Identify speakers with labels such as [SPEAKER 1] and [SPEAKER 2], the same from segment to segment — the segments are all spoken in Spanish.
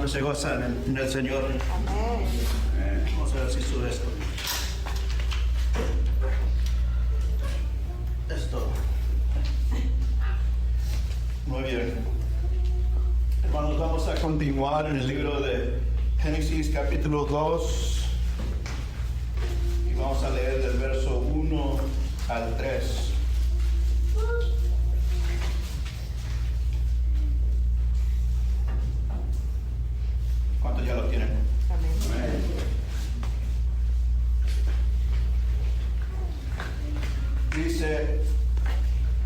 [SPEAKER 1] ¿Cuántos se gozan en el Señor?
[SPEAKER 2] Amén.
[SPEAKER 1] Vamos a ver si sube esto. Esto. Muy bien. Hermanos, vamos a continuar en el libro de Génesis capítulo 2 y vamos a leer del verso 1 al 3. ¿Cuántos ya lo tienen?
[SPEAKER 2] Amén.
[SPEAKER 1] Dice,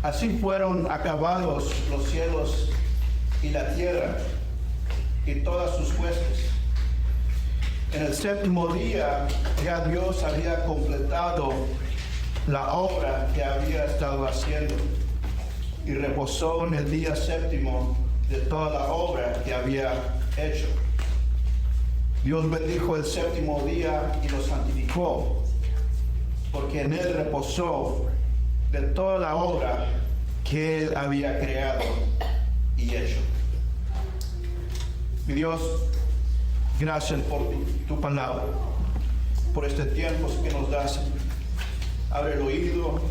[SPEAKER 1] así fueron acabados los cielos y la tierra y todas sus huestes. En el séptimo día ya Dios había completado la obra que había estado haciendo y reposó en el día séptimo de toda la obra que había hecho. Dios bendijo el séptimo día y lo santificó, porque en él reposó de toda la obra que él había creado y hecho. Mi Dios, gracias por tu palabra, por este tiempo que nos das. Abre el oído,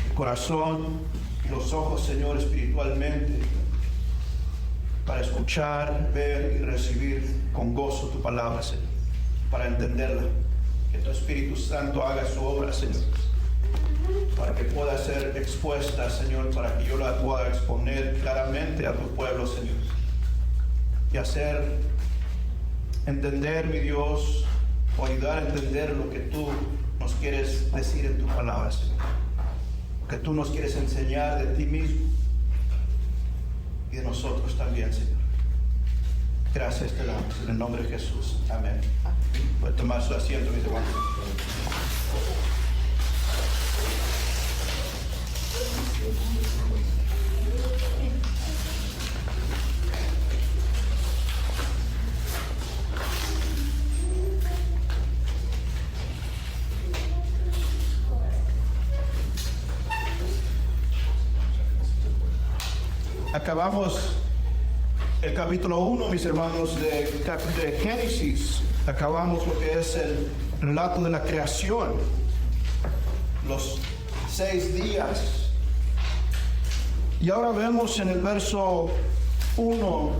[SPEAKER 1] el corazón y los ojos, Señor, espiritualmente, para escuchar, ver y recibir con gozo tu palabra, Señor, para entenderla. Que tu Espíritu Santo haga su obra, Señor, para que pueda ser expuesta, Señor, para que yo la pueda exponer claramente a tu pueblo, Señor, y hacer entender, mi Dios, o ayudar a entender lo que tú nos quieres decir en tu palabra, Señor, que tú nos quieres enseñar de ti mismo y de nosotros también, Señor. Gracias te damos en el nombre de Jesús. Amén. Puede tomar su asiento, mis hermanos. Acabamos el capítulo 1, mis hermanos, de Génesis. Acabamos lo que es el relato de la creación, los 6 días. Y ahora vemos en el verso 1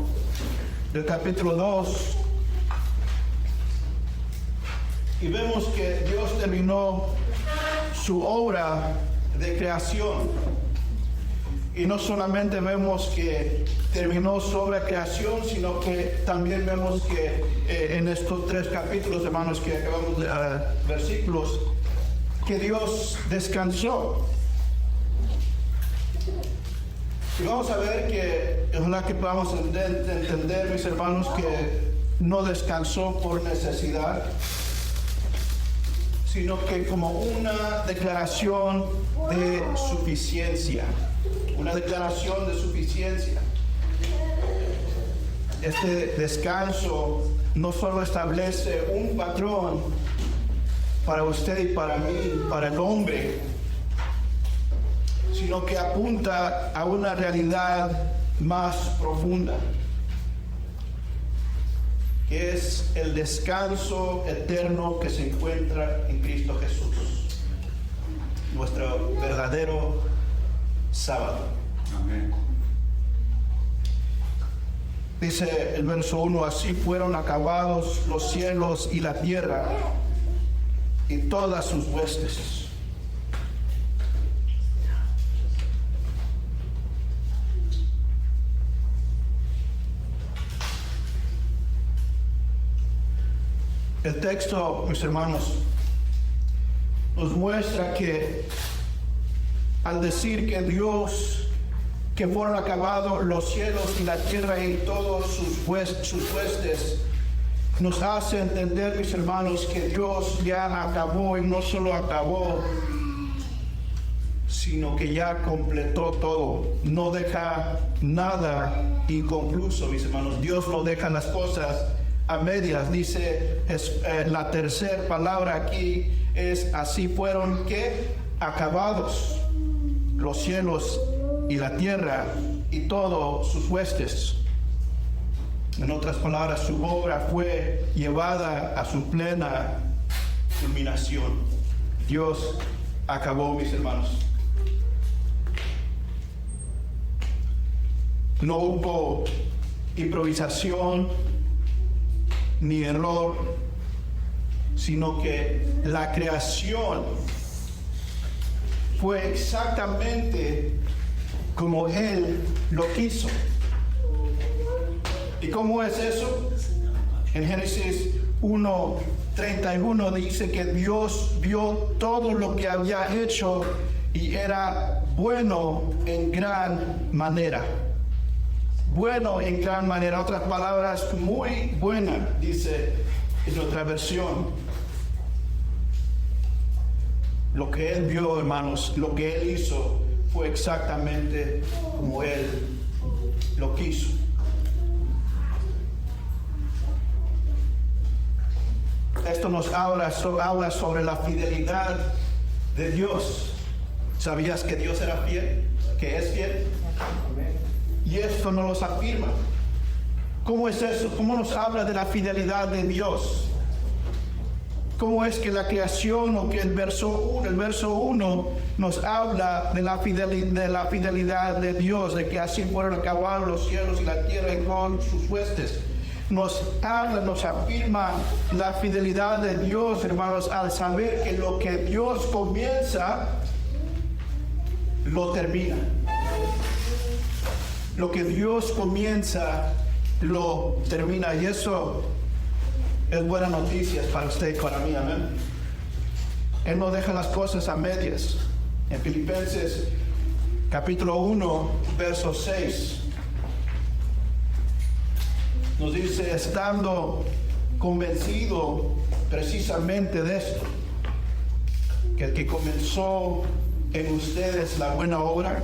[SPEAKER 1] del capítulo 2, y vemos que Dios terminó su obra de creación. Y no solamente vemos que terminó su obra de creación, sino que también vemos que en estos 3 capítulos, hermanos, que acabamos de versículos, que Dios descansó. Y vamos a ver que, ojalá que podamos entender, mis hermanos, que no descansó por necesidad, sino que como una declaración de suficiencia. Una declaración de suficiencia. Este descanso no solo establece un patrón para usted y para mí, para el hombre, sino que apunta a una realidad más profunda, que es el descanso eterno que se encuentra en Cristo Jesús, nuestro verdadero sábado.
[SPEAKER 3] Amén.
[SPEAKER 1] Dice el verso 1, así fueron acabados los cielos y la tierra y todas sus huestes. El texto, mis hermanos, nos muestra que al decir que Dios, que fueron acabados los cielos y la tierra y todos sus huestes, nos hace entender, mis hermanos, que Dios ya acabó, y no solo acabó, sino que ya completó todo. No deja nada inconcluso, mis hermanos. Dios no deja las cosas a medias. Dice, la tercera palabra aquí es, así fueron que acabados los cielos y la tierra y todos sus huestes. En otras palabras, su obra fue llevada a su plena culminación. Dios acabó, mis hermanos. No hubo improvisación ni error, sino que la creación fue exactamente como Él lo quiso. ¿Y cómo es eso? En Génesis 1:31 dice que Dios vio todo lo que había hecho y era bueno en gran manera. Bueno en gran manera. Otras palabras, muy buena, dice en otra versión. Lo que Él vio, hermanos, lo que Él hizo fue exactamente como Él lo quiso. Esto nos habla sobre la fidelidad de Dios. ¿Sabías que Dios era fiel? ¿Que es fiel? Y esto nos lo afirma. ¿Cómo es eso? ¿Cómo nos habla de la fidelidad de Dios? ¿Cómo es que la creación o que el verso 1 nos habla de la fidelidad de Dios, de que así fueron acabados los cielos y la tierra y con sus huestes? Nos habla, nos afirma la fidelidad de Dios, hermanos, al saber que lo que Dios comienza, lo termina. Lo que Dios comienza, lo termina. Y eso es buena noticia para usted y para mí, amén. Él no deja las cosas a medias. En Filipenses capítulo 1, verso 6, nos dice, estando convencido precisamente de esto, que el que comenzó en ustedes la buena obra,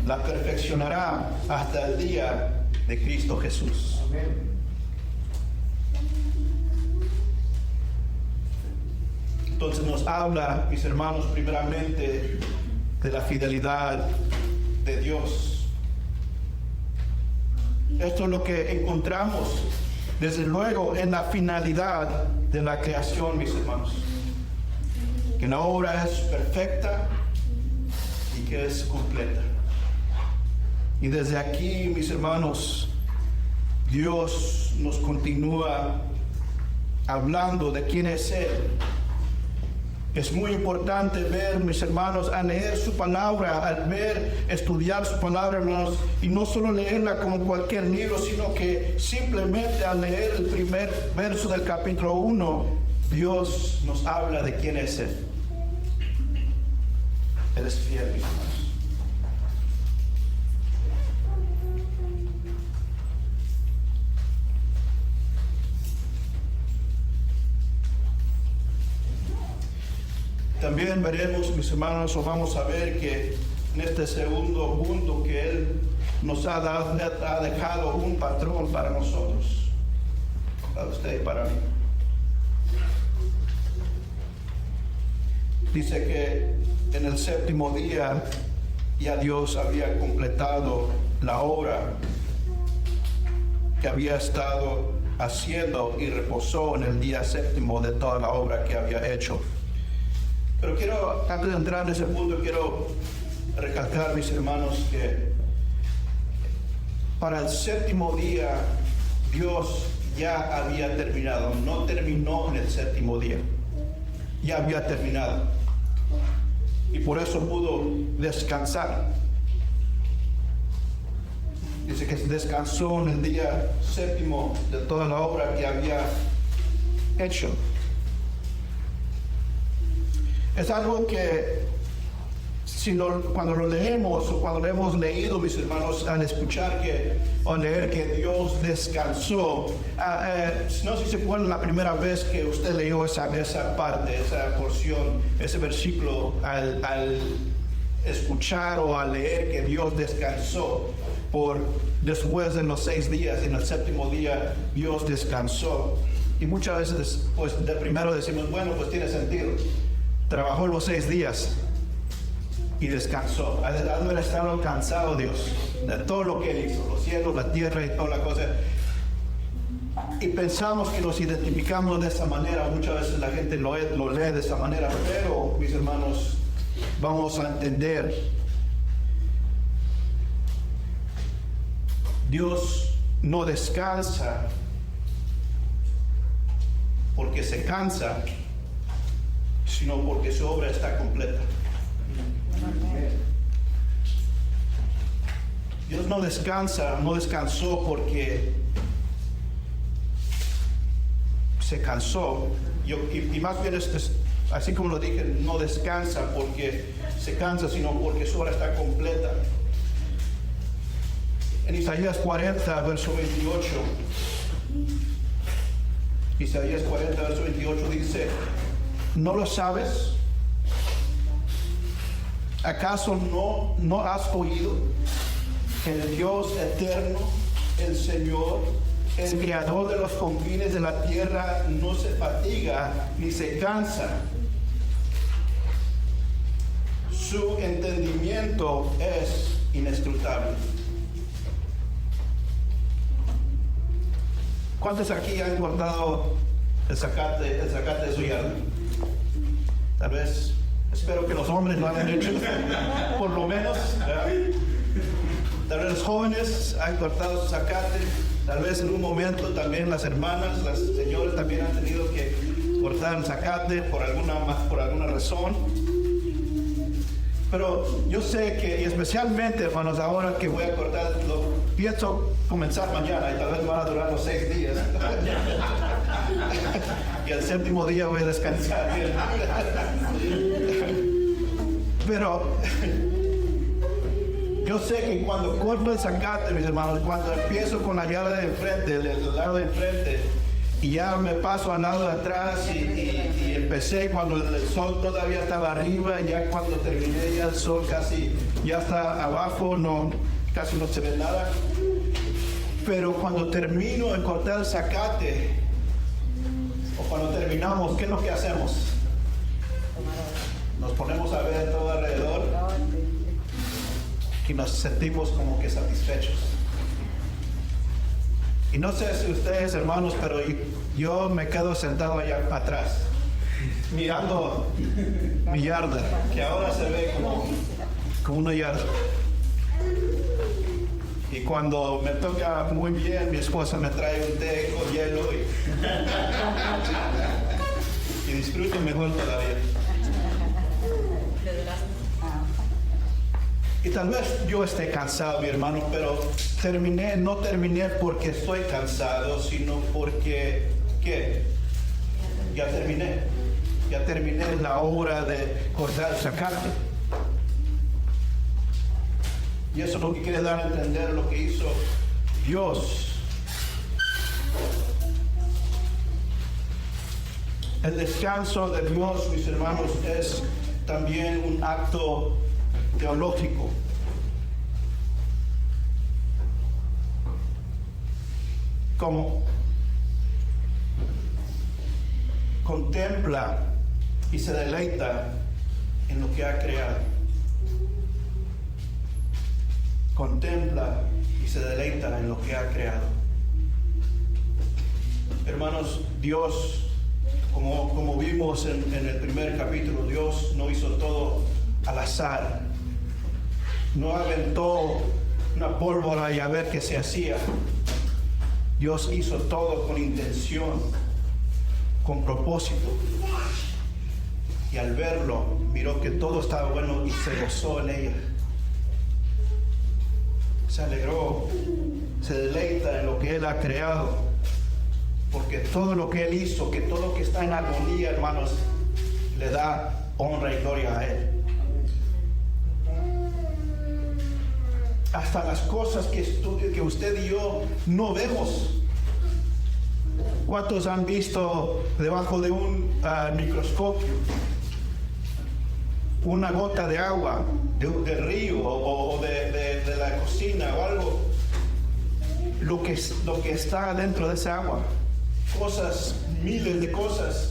[SPEAKER 1] la perfeccionará hasta el día de Cristo Jesús. Amén. Entonces nos habla, mis hermanos, primeramente de la fidelidad de Dios. Esto es lo que encontramos, desde luego, en la finalidad de la creación, mis hermanos. Que la obra es perfecta y que es completa. Y desde aquí, mis hermanos, Dios nos continúa hablando de quién es Él. Es muy importante ver, mis hermanos, al leer su palabra, al ver, estudiar su palabra, hermanos, y no solo leerla como cualquier libro, sino que simplemente al leer el primer verso del capítulo 1, Dios nos habla de quién es Él. Él es fiel, mis hermanos. También veremos, mis hermanos, o vamos a ver que en este segundo punto que Él nos ha dejado un patrón para nosotros, para usted y para mí. Dice que en el séptimo día ya Dios había completado la obra que había estado haciendo y reposó en el día séptimo de toda la obra que había hecho. Pero quiero, antes de entrar en ese punto, quiero recalcar, mis hermanos, que para el séptimo día Dios ya había terminado. No terminó en el séptimo día, ya había terminado. Y por eso pudo descansar. Dice que descansó en el día séptimo de toda la obra que había hecho. Es algo que cuando lo leemos o cuando lo hemos leído, mis hermanos, al escuchar o leer que Dios descansó, no sé si se acuerdan la primera vez que usted leyó esa parte, esa porción, ese versículo, al escuchar o al leer que Dios descansó después de los 6 días, en el séptimo día Dios descansó. Y muchas veces, pues, de primero decimos, bueno, pues tiene sentido. Trabajó los 6 días y descansó. Ha de haber estado cansado Dios de todo lo que Él hizo, los cielos, la tierra y toda la cosa. Y pensamos que nos identificamos de esa manera. Muchas veces la gente lo lee de esa manera, pero mis hermanos, vamos a entender. Dios no descansa porque se cansa, sino porque su obra está completa. Dios no descansó porque se cansó. Y más bien así como lo dije, no descansa porque se cansa, sino porque su obra está completa. En Isaías 40, verso 28, Isaías 40, verso 28 dice: ¿no lo sabes? ¿Acaso no has oído que el Dios eterno, el Señor, el creador de los confines de la tierra, no se fatiga ni se cansa? Su entendimiento es inescrutable. ¿Cuántos aquí han cortado el zacate de su yarda? Tal vez, espero que los hombres lo hayan hecho, por lo menos, ¿verdad? Tal vez los jóvenes han cortado su zacate, tal vez en un momento también las hermanas, las señoras también han tenido que cortar el zacate por alguna razón. Pero yo sé que, y especialmente, hermanos, ahora que voy a cortar, pienso comenzar mañana y tal vez van a durar los 6 días. Y el 7º día voy a descansar. Pero yo sé que cuando corto el zacate, mis hermanos, cuando empiezo con la yarda de enfrente, el lado de enfrente, y ya me paso al lado de atrás y empecé cuando el sol todavía estaba arriba, ya cuando terminé ya el sol casi ya está abajo, casi no se ve nada. Pero cuando termino de cortar el zacate, o cuando terminamos, ¿qué es lo que hacemos? Nos ponemos a ver todo alrededor y nos sentimos como que satisfechos. Y no sé si ustedes, hermanos, pero yo me quedo sentado allá atrás, mirando mi yarda, que ahora se ve como una yarda. Y cuando me toca muy bien, mi esposa me trae un té con hielo y disfruto mejor todavía. Y tal vez yo esté cansado, mi hermano, pero no terminé porque estoy cansado, sino porque, ¿qué? Ya terminé la obra de cortar el zacate. Y eso es lo que quiere dar a entender lo que hizo Dios. El descanso de Dios, mis hermanos, es también un acto teológico. Como contempla y se deleita en lo que ha creado. Contempla y se deleita en lo que ha creado. Hermanos, Dios, como vimos en el primer capítulo, Dios no hizo todo al azar. No aventó una pólvora y a ver qué se hacía. Dios hizo todo con intención, con propósito. Y al verlo, miró que todo estaba bueno y se gozó en ella. Se alegró, se deleita en lo que Él ha creado. Porque todo lo que Él hizo, que todo lo que está en armonía, hermanos, le da honra y gloria a Él. Hasta las cosas que usted y yo no vemos. ¿Cuántos han visto debajo de un microscopio una gota de agua del río o de la cocina o algo? Lo que está dentro de esa agua. Cosas, miles de cosas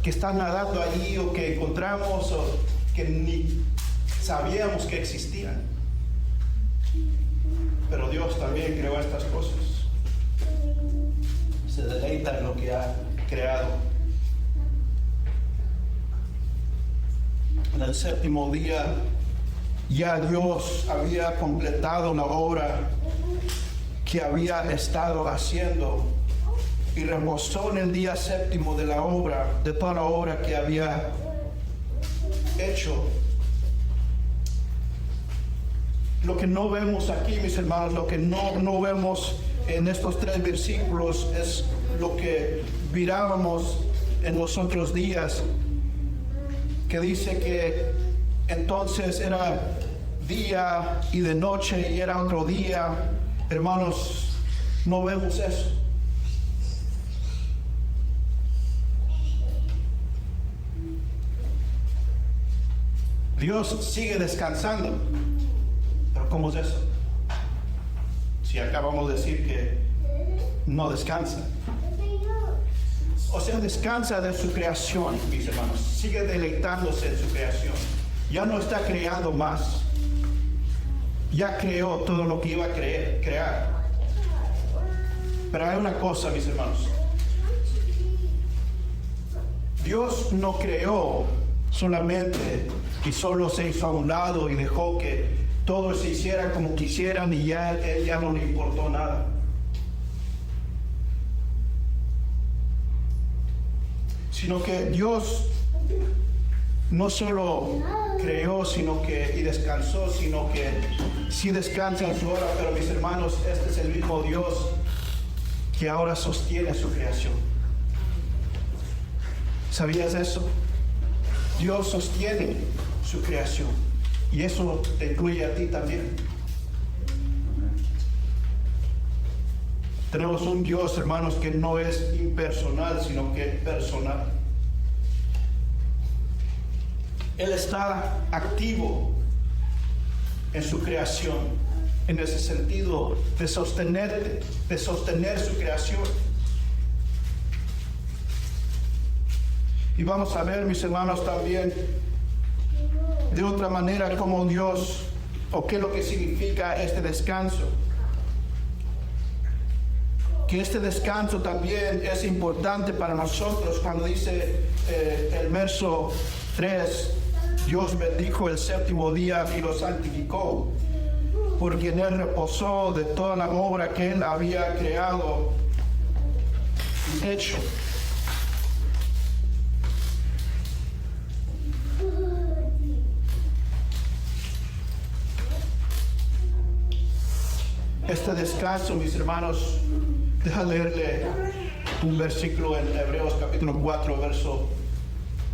[SPEAKER 1] que están nadando allí o que encontramos o que ni sabíamos que existían. Pero Dios también creó estas cosas. lo que ha creado. En el séptimo día ya Dios había completado la obra que había estado haciendo y reposó en el día séptimo de la obra, de toda la obra que había hecho. Lo que no vemos aquí, mis hermanos, lo que no vemos en estos 3 versículos es lo que mirábamos en los otros días, que dice que entonces era día y de noche y era otro día. Hermanos, no vemos eso. Dios sigue descansando. Pero ¿cómo es eso? Si acabamos de decir que no descansa. O sea, descansa de su creación, mis hermanos. Sigue deleitándose en su creación. Ya no está creando más. Ya creó todo lo que iba a crear. Pero hay una cosa, mis hermanos. Dios no creó solamente y solo se hizo a un lado y dejó que todos se hicieran como quisieran y ya él ya no le importó nada. Sino que Dios no solo creó y descansó, sino que sí descansa en su hora. Pero mis hermanos, este es el mismo Dios que ahora sostiene su creación. ¿Sabías eso? Dios sostiene su creación y eso te incluye a ti también. Tenemos un Dios, hermanos, que no es impersonal, sino que es personal. Él está activo en su creación, en ese sentido de sostener su creación. Y vamos a ver, mis hermanos, también de otra manera cómo Dios, o qué es lo que significa este descanso. Que este descanso también es importante para nosotros cuando dice el verso 3, Dios bendijo el séptimo día y lo santificó, porque en él reposó de toda la obra que él había creado y hecho. Este descanso, mis hermanos, deja leerle un versículo en Hebreos capítulo 4, verso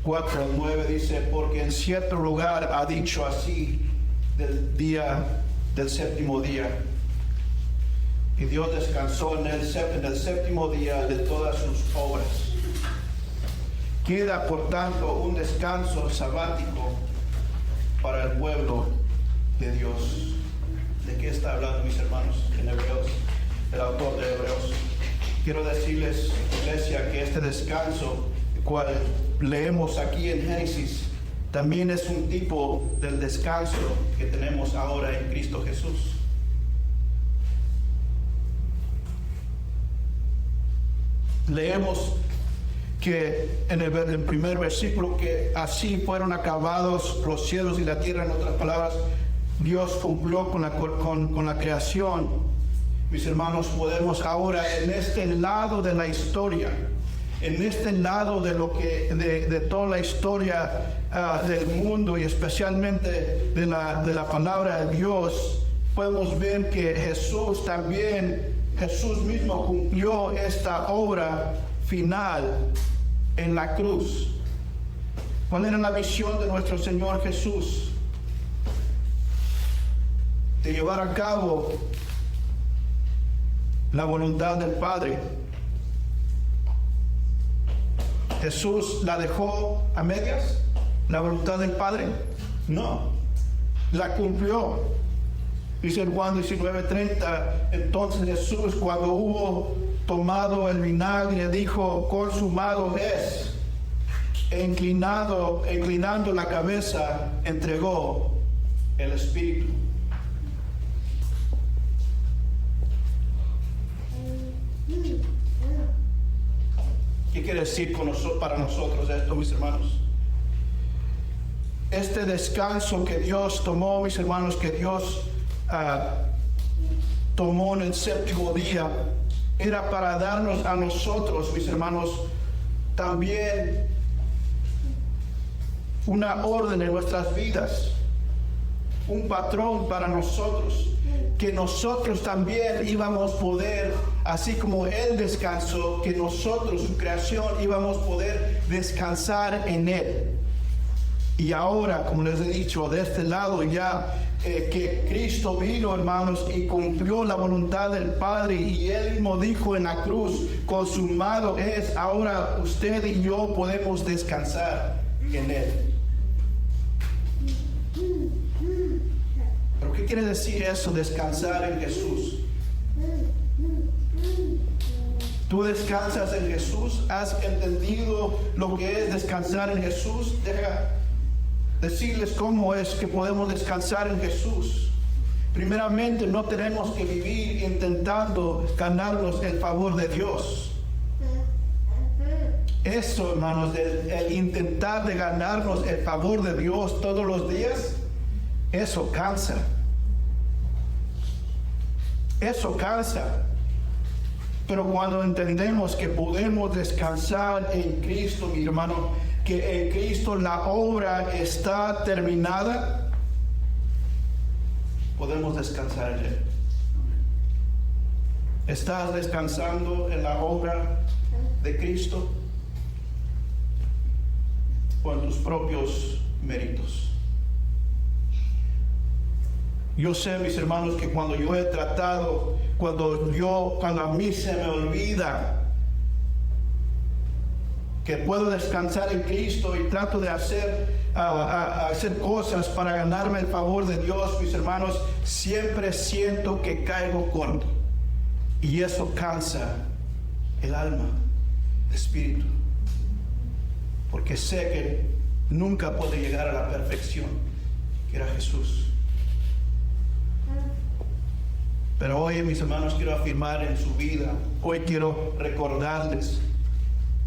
[SPEAKER 1] 4 al 9, dice, porque en cierto lugar ha dicho así del séptimo día. Y Dios descansó en el séptimo día de todas sus obras. Queda, por tanto, un descanso sabático para el pueblo de Dios. ¿De qué está hablando, mis hermanos, en Hebreos? El autor de Hebreos. Quiero decirles, iglesia, que este descanso, el cual leemos aquí en Génesis, también es un tipo del descanso que tenemos ahora en Cristo Jesús. Leemos que en el primer versículo que así fueron acabados los cielos y la tierra. En otras palabras, Dios cumplió con la creación. Mis hermanos, podemos ahora en este lado de la historia, en este lado de toda la historia del mundo y especialmente de la palabra de Dios, podemos ver que Jesús mismo cumplió esta obra final en la cruz. ¿Cuál era la visión de nuestro Señor Jesús? De llevar a cabo la voluntad del Padre. ¿Jesús la dejó a medias, la voluntad del Padre? No, la cumplió. Dice en Juan 19:30, entonces Jesús, cuando hubo tomado el vinagre, dijo, consumado es. E inclinando la cabeza, entregó el Espíritu. ¿Qué quiere decir para nosotros esto, mis hermanos? Este descanso que Dios tomó, mis hermanos, que Dios tomó en el séptimo día, era para darnos a nosotros, mis hermanos, también una orden en nuestras vidas, un patrón para nosotros, que nosotros también íbamos a poder, así como Él descansó, que nosotros, su creación, íbamos a poder descansar en Él. Y ahora, como les he dicho, de este lado ya que Cristo vino, hermanos, y cumplió la voluntad del Padre, y Él mismo dijo en la cruz, consumado es, ahora usted y yo podemos descansar en Él. ¿Pero qué quiere decir eso, descansar en Jesús? ¿Tú descansas en Jesús? ¿Has entendido lo que es descansar en Jesús? Deja decirles cómo es que podemos descansar en Jesús. Primeramente, no tenemos que vivir intentando ganarnos el favor de Dios. Eso, hermanos, el intentar de ganarnos el favor de Dios todos los días, eso cansa. Eso cansa. Pero cuando entendemos que podemos descansar en Cristo, mi hermano, que en Cristo la obra está terminada, podemos descansar en Él. ¿Estás descansando en la obra de Cristo o en tus propios méritos? Yo sé, mis hermanos, que cuando yo he tratado, cuando a mí se me olvida que puedo descansar en Cristo y trato de hacer cosas para ganarme el favor de Dios, mis hermanos, siempre siento que caigo corto. Y eso cansa el alma, el espíritu. Porque sé que nunca puedo llegar a la perfección, que era Jesús. Pero hoy, mis hermanos, quiero afirmar en su vida, hoy quiero recordarles,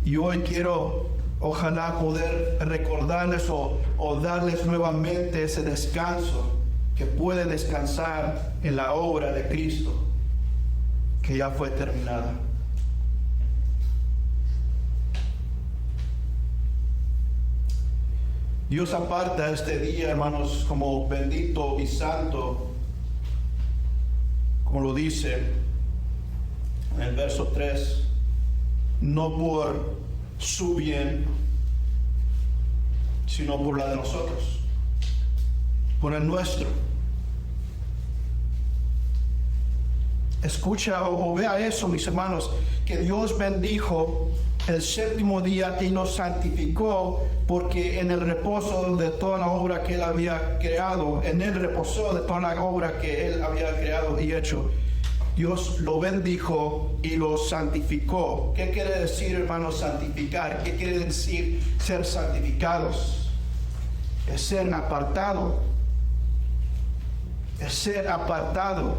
[SPEAKER 1] y hoy quiero, ojalá, poder recordarles o darles nuevamente ese descanso que puede descansar en la obra de Cristo, que ya fue terminada. Dios aparta este día, hermanos, como bendito y santo, como lo dice en el verso 3, no por su bien, sino por la de nosotros, por el nuestro. Escucha o vea eso, mis hermanos, que Dios bendijo el séptimo día y nos santificó, porque en el reposo de toda la obra que Él había creado, en el reposo de toda la obra que Él había creado y hecho, Dios lo bendijo y lo santificó. ¿Qué quiere decir, hermanos, santificar? ¿Qué quiere decir ser santificados? Es ser apartado. Es ser apartado.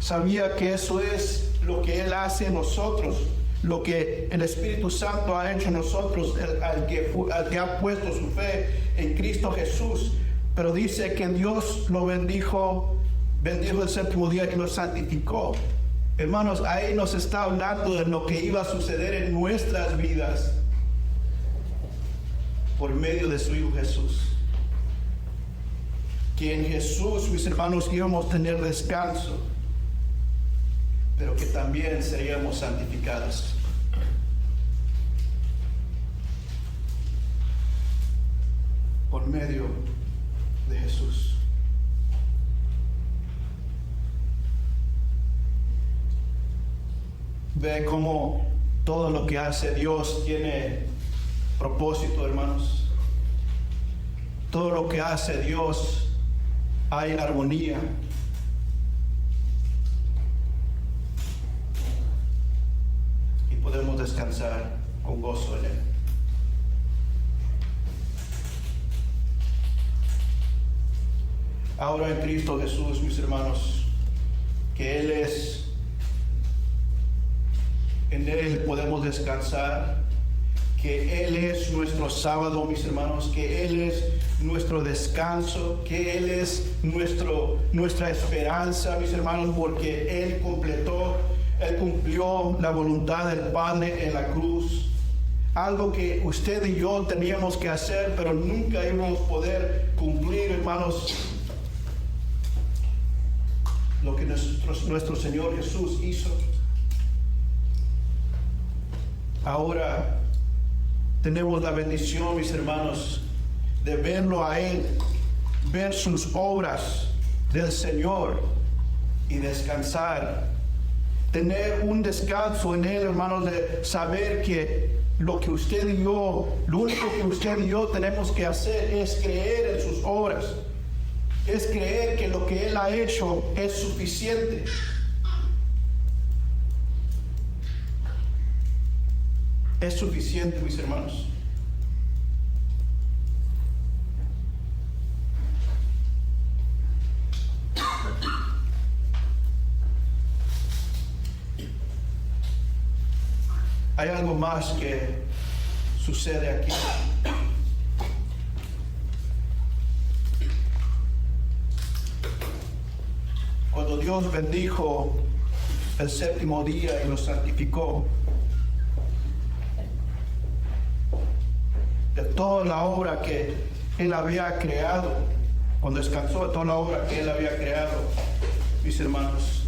[SPEAKER 1] Sabía que eso es lo que Él hace en nosotros, lo que el Espíritu Santo ha hecho en nosotros, al que ha puesto su fe en Cristo Jesús. Pero dice que Dios lo bendijo el séptimo día y lo santificó. Hermanos, ahí nos está hablando de lo que iba a suceder en nuestras vidas por medio de su Hijo Jesús. Que en Jesús, mis hermanos, íbamos a tener descanso, pero que también seríamos santificados. Por medio de Jesús. Ve cómo todo lo que hace Dios tiene propósito, hermanos. Todo lo que hace Dios hay armonía. Y podemos descansar con gozo en Él. Ahora en Cristo Jesús, mis hermanos, que Él es En Él podemos descansar, que Él es nuestro sábado, mis hermanos, que Él es nuestro descanso, que Él es nuestra esperanza, mis hermanos, porque Él cumplió la voluntad del Padre en la cruz. Algo que usted y yo teníamos que hacer, pero nunca íbamos a poder cumplir, hermanos. Lo que nuestro Señor Jesús hizo. Ahora tenemos la bendición, mis hermanos, de verlo a Él, ver sus obras del Señor y descansar. Tener un descanso en Él, hermanos, de saber que lo único que usted y yo tenemos que hacer es creer en sus obras. Es creer que lo que Él ha hecho es suficiente. Es suficiente, mis hermanos. Hay algo más que sucede aquí. Cuando Dios bendijo el séptimo día y lo santificó, de toda la obra que Él había creado, cuando descansó de toda la obra que Él había creado, mis hermanos,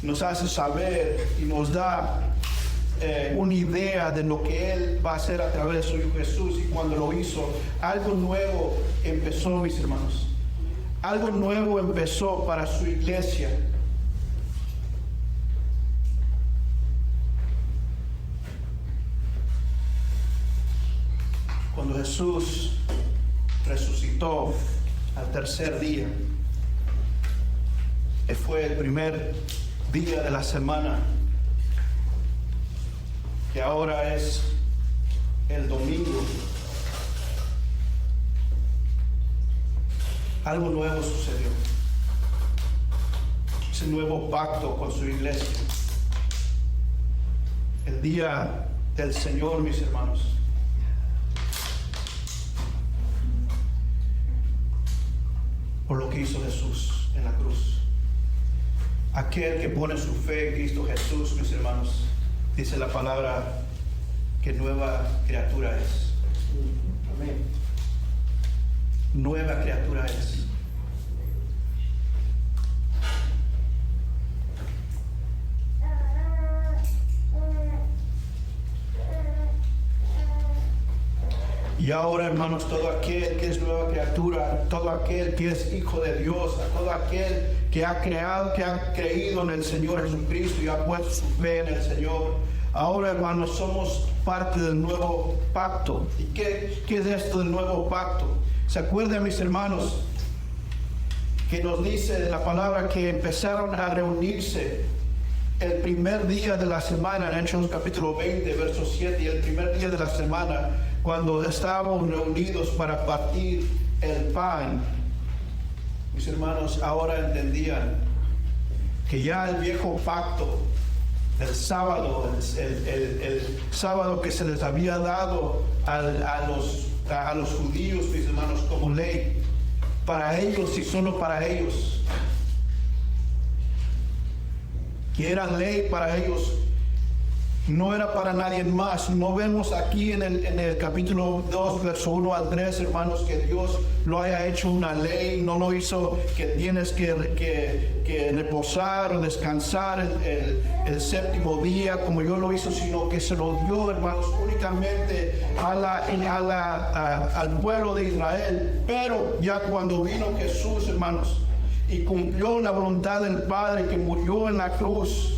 [SPEAKER 1] nos hace saber y nos da una idea de lo que Él va a hacer a través de su Hijo Jesús. Y cuando lo hizo, algo nuevo empezó, mis hermanos. Algo nuevo empezó para su iglesia. Cuando Jesús resucitó al tercer día, que fue el primer día de la semana, que ahora es el domingo, algo nuevo sucedió. Ese nuevo pacto con su iglesia. El día del Señor, mis hermanos. Por lo que hizo Jesús en la cruz. Aquel que pone su fe en Cristo Jesús, mis hermanos, dice la palabra que nueva criatura es. Amén. Nueva criatura es. Y ahora, hermanos, todo aquel que es nueva criatura, todo aquel que es hijo de Dios, todo aquel que ha creído en el Señor Jesucristo y ha puesto su fe en el Señor, ahora, hermanos, somos parte del nuevo pacto. ¿Y qué es esto del nuevo pacto? ¿Se acuerdan, mis hermanos, que nos dice de la palabra que empezaron a reunirse el primer día de la semana, en Hechos capítulo 20, verso 7, y el primer día de la semana, cuando estábamos reunidos para partir el pan? Mis hermanos ahora entendían que ya el viejo pacto del sábado, el sábado que se les había dado a los judíos, mis hermanos, como ley, para ellos y solo para ellos, que era ley para ellos, no era para nadie más. No vemos aquí en el capítulo 2, verso 1 al 3, hermanos, que Dios lo haya hecho una ley. No lo hizo que tienes que reposar o descansar el séptimo día como yo lo hizo, sino que se lo dio, hermanos, únicamente al pueblo de Israel. Pero ya cuando vino Jesús, hermanos, y cumplió la voluntad del Padre, que murió en la cruz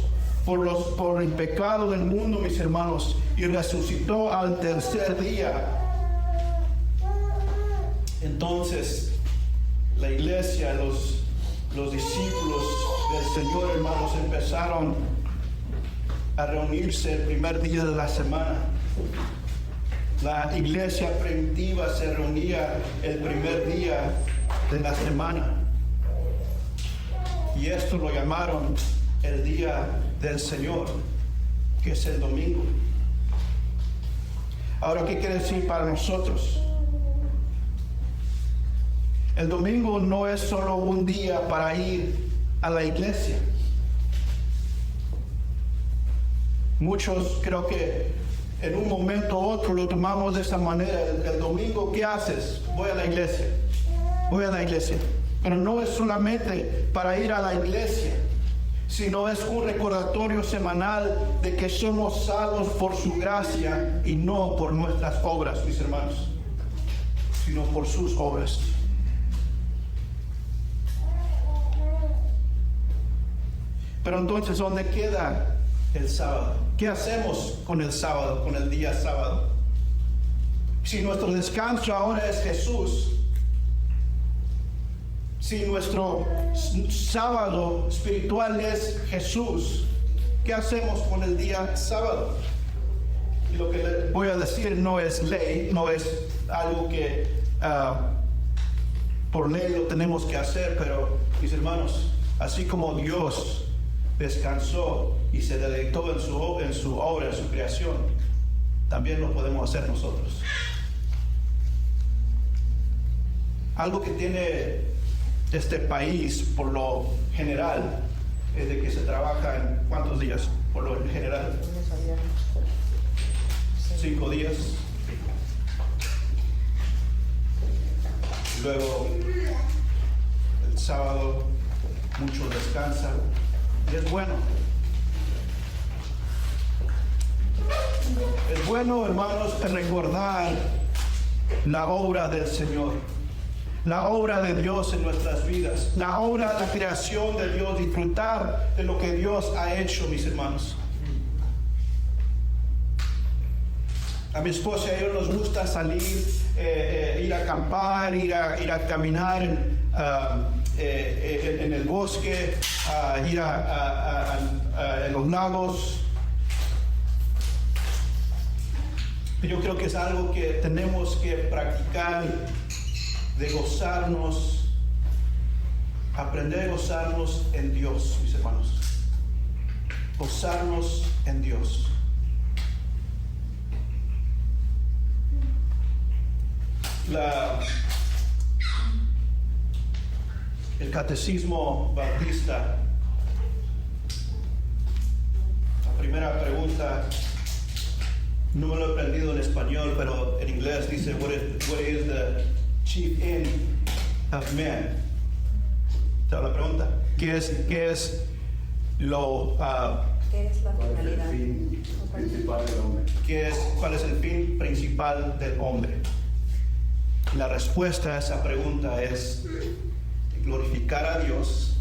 [SPEAKER 1] por el pecado del mundo, mis hermanos, y resucitó al tercer día, entonces la iglesia, los discípulos del Señor, hermanos, empezaron a reunirse el primer día de la semana. La iglesia primitiva se reunía el primer día de la semana, y esto lo llamaron el día del Señor. que es el domingo. Ahora, ¿qué quiere decir para nosotros? El domingo no es solo un día para ir a la iglesia. Muchos creo que en un momento u otro lo tomamos de esa manera. El domingo, ¿qué haces? Voy a la iglesia. Voy a la iglesia. Pero no es solamente para ir a la iglesia, sino es un recordatorio semanal de que somos salvos por su gracia y no por nuestras obras, mis hermanos, sino por sus obras. Pero entonces, ¿dónde queda el sábado? ¿Qué hacemos con el sábado, con el día sábado? Si nuestro descanso ahora es Jesús, si nuestro sábado espiritual es Jesús, ¿qué hacemos con el día sábado? Y lo que les voy a decir no es ley, no es algo que por ley lo tenemos que hacer, pero mis hermanos, así como Dios descansó y se deleitó en su obra, en su creación, también lo podemos hacer nosotros. Algo que tiene este país por lo general es de que se trabaja en ¿cuántos días? Por lo general 5 días. Luego el sábado muchos descansan y es bueno. Es bueno, hermanos, recordar la obra del Señor, la obra de Dios en nuestras vidas, la obra de la creación de Dios, disfrutar de lo que Dios ha hecho, mis hermanos. A mi esposa y a ellos nos gusta salir, ir a acampar, ir a caminar en el bosque, ir a los lagos. Yo creo que es algo que tenemos que practicar, de gozarnos, aprender a gozarnos en Dios, mis hermanos. Gozarnos en Dios. El catecismo bautista, la primera pregunta, no me lo he aprendido en español, pero en inglés dice, what is the chief end of man? ¿Sabes la pregunta? ¿Qué es lo
[SPEAKER 2] ¿Qué es la finalidad?
[SPEAKER 3] Principal del hombre.
[SPEAKER 1] ¿Cuál es el fin principal del hombre? La respuesta a esa pregunta es glorificar a Dios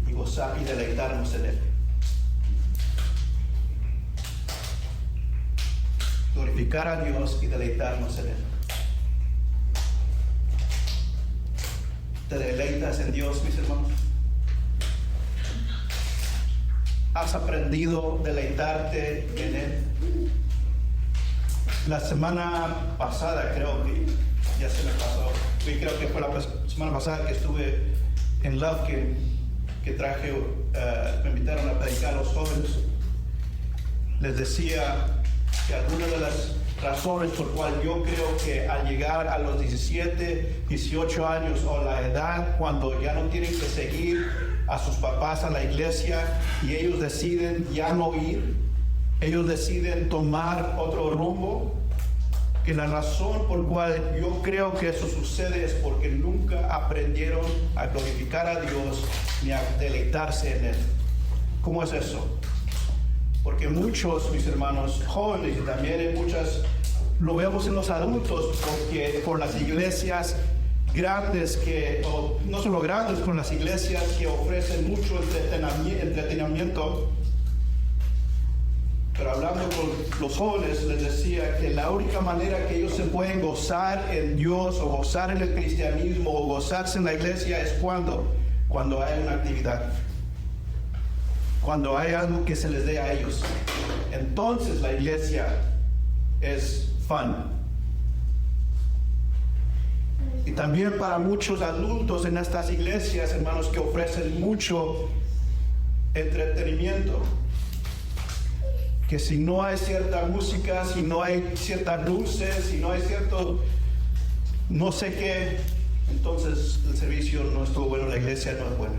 [SPEAKER 1] y gozar y deleitarnos en Él. Glorificar a Dios y deleitarnos en Él. ¿Te deleitas en Dios, mis hermanos? ¿Has aprendido a deleitarte en Él? La semana pasada, creo que ya se me pasó, y creo que fue la semana pasada que estuve en Love, que traje, me invitaron a predicar a los jóvenes. Les decía que algunas de las razones por cual yo creo que al llegar a los 17, 18 años o la edad cuando ya no tienen que seguir a sus papás a la iglesia y ellos deciden ya no ir, ellos deciden tomar otro rumbo, que la razón por cual yo creo que eso sucede es porque nunca aprendieron a glorificar a Dios ni a deleitarse en Él. ¿Cómo es eso? Porque muchos, mis hermanos jóvenes, y también en muchas, lo vemos en los adultos, porque por las iglesias grandes o no solo grandes, con las iglesias que ofrecen mucho entretenimiento. Pero hablando con los jóvenes, les decía que la única manera que ellos se pueden gozar en Dios o gozar en el cristianismo o gozarse en la iglesia es cuando hay una actividad, cuando hay algo que se les dé a ellos. Entonces la iglesia es fun. Y también para muchos adultos en estas iglesias, hermanos, que ofrecen mucho entretenimiento. que si no hay cierta música, si no hay ciertas luces, si no hay cierto no sé qué, entonces el servicio no estuvo bueno, la iglesia no es buena.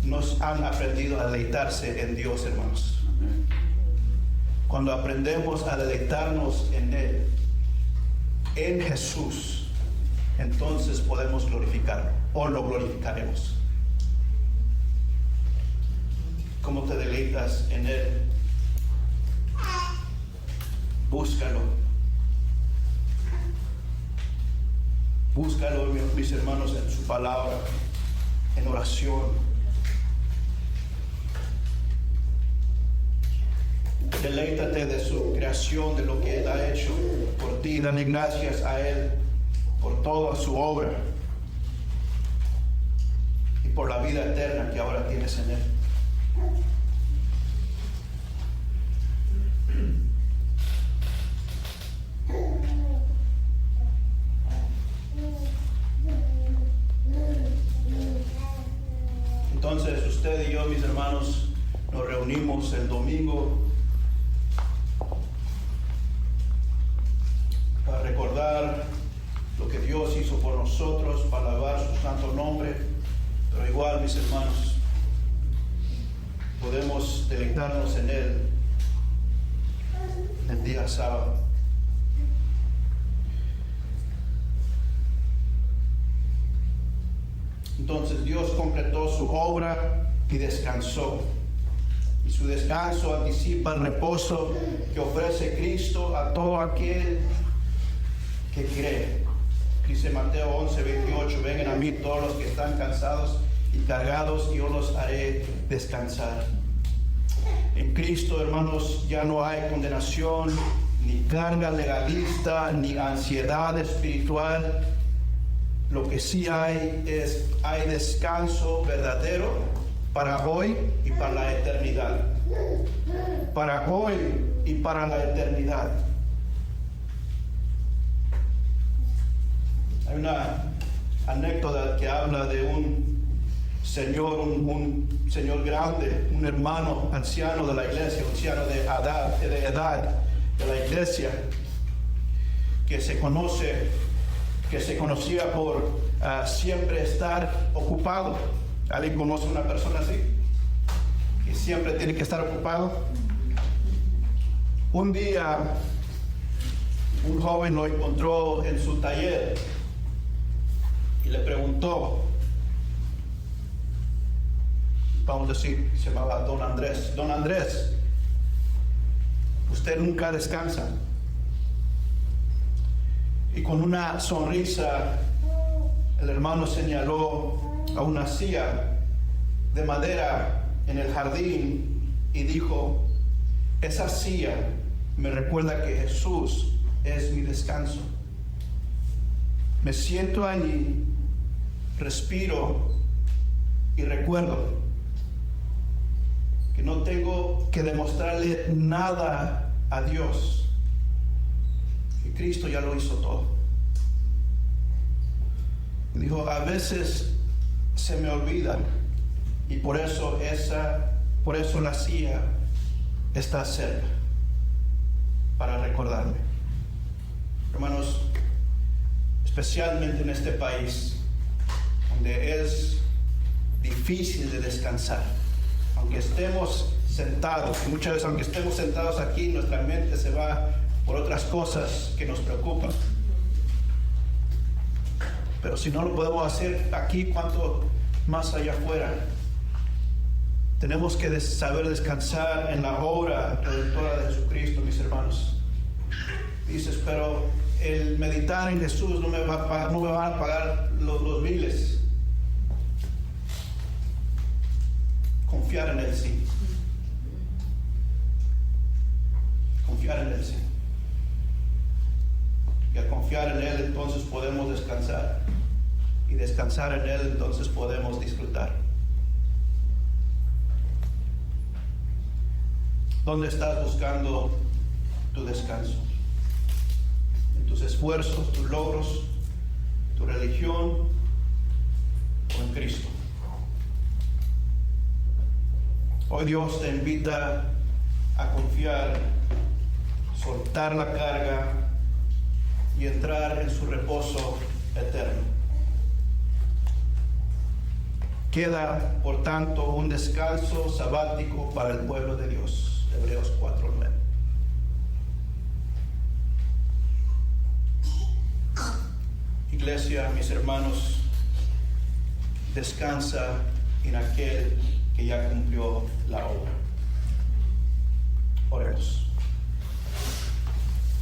[SPEAKER 1] Nos han aprendido a deleitarse en Dios, hermanos. Cuando aprendemos a deleitarnos en Él, en Jesús, entonces podemos glorificarlo o lo glorificaremos. ¿Cómo te deleitas en Él? Búscalo. Búscalo, mis hermanos, en su palabra, en oración. Deleítate de su creación, de lo que Él ha hecho por ti. Dale gracias a Él por toda su obra y por la vida eterna que ahora tienes en Él. Entonces usted y yo, mis hermanos, nos reunimos el domingo para recordar lo que Dios hizo por nosotros, para alabar su santo nombre. Pero igual, mis hermanos, podemos deleitarnos en Él en el día sábado. Entonces Dios completó su obra y descansó. Y su descanso anticipa el reposo que ofrece Cristo a todo aquel que cree. Dice Mateo 11:28, vengan a mí todos los que están cansados y cargados, y yo los haré descansar. En Cristo, hermanos, ya no hay condenación, ni carga legalista, ni ansiedad espiritual. Lo que sí hay descanso verdadero para hoy y para la eternidad. Para hoy y para la eternidad. Hay una anécdota que habla de un señor grande, un hermano anciano de la iglesia, anciano de edad de la iglesia, que se conocía por siempre estar ocupado. ¿Alguien conoce a una persona así? Que siempre tiene que estar ocupado. Un día, un joven lo encontró en su taller y le preguntó, vamos a decir, se llamaba Don Andrés. Don Andrés, ¿usted nunca descansa? Y con una sonrisa, el hermano señaló a una silla de madera en el jardín y dijo, esa silla me recuerda que Jesús es mi descanso. Me siento allí, respiro y recuerdo que no tengo que demostrarle nada a Dios. Y Cristo ya lo hizo todo. Dijo, a veces se me olvida y por eso la silla está cerca para recordarme. Hermanos, especialmente en este país donde es difícil de descansar, aunque estemos sentados, y muchas veces aunque estemos sentados aquí, nuestra mente se va por otras cosas que nos preocupan. Pero si no lo podemos hacer aquí, ¿cuánto más allá afuera? Tenemos que saber descansar en la obra redentora de Jesucristo, mis hermanos. Dices, pero el meditar en Jesús no me va a pagar los biles. Confiar en Él, sí. Confiar en Él, sí. Y al confiar en Él, entonces podemos descansar. Y descansar en Él, entonces podemos disfrutar. ¿Dónde estás buscando tu descanso? ¿En tus esfuerzos, tus logros, tu religión o en Cristo? Hoy Dios te invita a confiar, soltar la carga y entrar en su reposo eterno. Queda, por tanto, un descanso sabático para el pueblo de Dios. Hebreos 4:9. Iglesia, mis hermanos, descansa en aquel que ya cumplió la obra. Oremos.